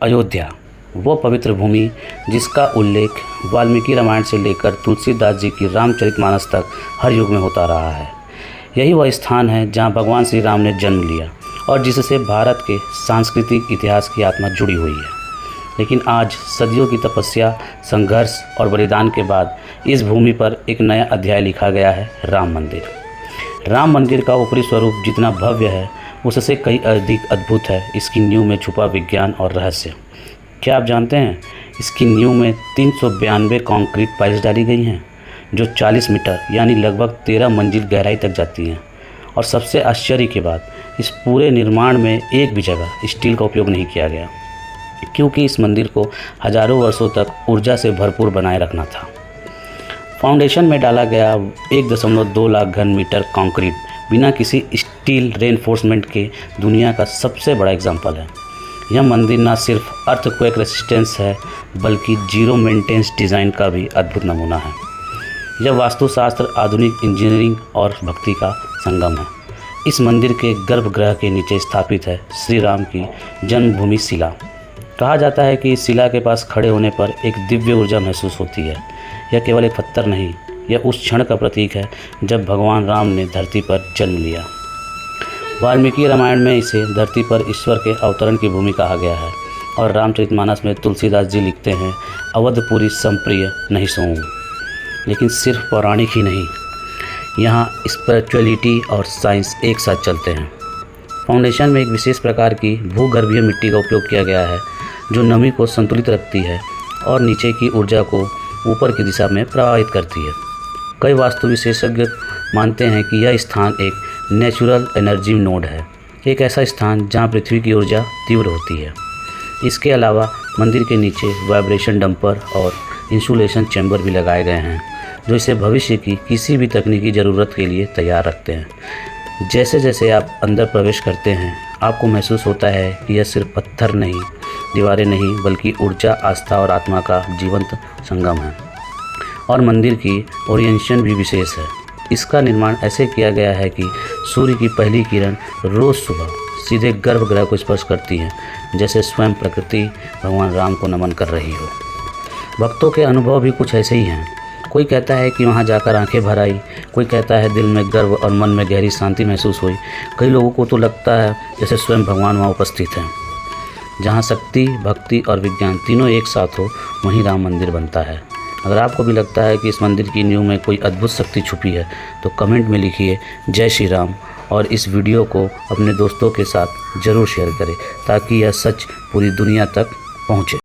अयोध्या, वो पवित्र भूमि जिसका उल्लेख वाल्मीकि रामायण से लेकर तुलसीदास जी की रामचरितमानस तक हर युग में होता रहा है। यही वह स्थान है जहाँ भगवान श्री राम ने जन्म लिया और जिससे भारत के सांस्कृतिक इतिहास की आत्मा जुड़ी हुई है। लेकिन आज सदियों की तपस्या, संघर्ष और बलिदान के बाद इस भूमि पर एक नया अध्याय लिखा गया है, राम मंदिर। राम मंदिर का ऊपरी स्वरूप जितना भव्य है उससे कई अधिक अद्भुत है इसकी नींव में छुपा विज्ञान और रहस्य। क्या आप जानते हैं, इसकी नींव में 392 कंक्रीट पाइल्स डाली गई हैं जो 40 मीटर यानी लगभग 13 मंजिल गहराई तक जाती हैं। और सबसे आश्चर्य की बात, इस पूरे निर्माण में एक भी जगह स्टील का उपयोग नहीं किया गया, क्योंकि इस मंदिर को हजारों वर्षों तक ऊर्जा से भरपूर बनाए रखना था। फाउंडेशन में डाला गया 1.2 लाख घन मीटर कंक्रीट बिना किसी स्टील रेनफोर्समेंट के दुनिया का सबसे बड़ा एग्जाम्पल है। यह मंदिर न सिर्फ अर्थक्वेक रेसिस्टेंस है बल्कि जीरो मेंटेनेंस डिज़ाइन का भी अद्भुत नमूना है। यह वास्तुशास्त्र, आधुनिक इंजीनियरिंग और भक्ति का संगम है। इस मंदिर के गर्भगृह के नीचे स्थापित है श्री राम की जन्मभूमि शिला। कहा जाता है कि इस शिला के पास खड़े होने पर एक दिव्य ऊर्जा महसूस होती है। यह केवल एक पत्थर नहीं, यह उस क्षण का प्रतीक है जब भगवान राम ने धरती पर जन्म लिया। वाल्मीकि रामायण में इसे धरती पर ईश्वर के अवतरण की भूमि कहा गया है और रामचरितमानस में तुलसीदास जी लिखते हैं, अवधपुरी संप्रिय नहीं सोऊं। लेकिन सिर्फ पौराणिक ही नहीं, यहाँ स्पिरिचुअलिटी और साइंस एक साथ चलते हैं। फाउंडेशन में एक विशेष प्रकार की भूगर्भीय मिट्टी का उपयोग किया गया है जो नमी को संतुलित रखती है और नीचे की ऊर्जा को ऊपर की दिशा में प्रवाहित करती है। कई वास्तु विशेषज्ञ मानते हैं कि यह स्थान एक नेचुरल एनर्जी नोड है, एक ऐसा स्थान जहां पृथ्वी की ऊर्जा तीव्र होती है। इसके अलावा मंदिर के नीचे वाइब्रेशन डंपर और इंसुलेशन चैम्बर भी लगाए गए हैं जो इसे भविष्य की किसी भी तकनीकी ज़रूरत के लिए तैयार रखते हैं। जैसे जैसे आप अंदर प्रवेश करते हैं आपको महसूस होता है कि यह सिर्फ पत्थर नहीं, दीवारें नहीं, बल्कि ऊर्जा, आस्था और आत्मा का जीवंत संगम है। और मंदिर की ओरिएंटेशन भी विशेष है। इसका निर्माण ऐसे किया गया है कि सूर्य की पहली किरण रोज़ सुबह सीधे गर्भगृह को स्पर्श करती है, जैसे स्वयं प्रकृति भगवान राम को नमन कर रही हो। भक्तों के अनुभव भी कुछ ऐसे ही हैं। कोई कहता है कि वहाँ जाकर आंखें भर आई, कोई कहता है दिल में गर्व और मन में गहरी शांति महसूस हुई। कई लोगों को तो लगता है जैसे स्वयं भगवान वहाँ उपस्थित हैं। जहाँ शक्ति, भक्ति और विज्ञान तीनों एक साथ हो, वहीं राम मंदिर बनता है। अगर आपको भी लगता है कि इस मंदिर की नींव में कोई अद्भुत शक्ति छुपी है तो कमेंट में लिखिए जय श्री राम और इस वीडियो को अपने दोस्तों के साथ ज़रूर शेयर करें ताकि यह सच पूरी दुनिया तक पहुँचे।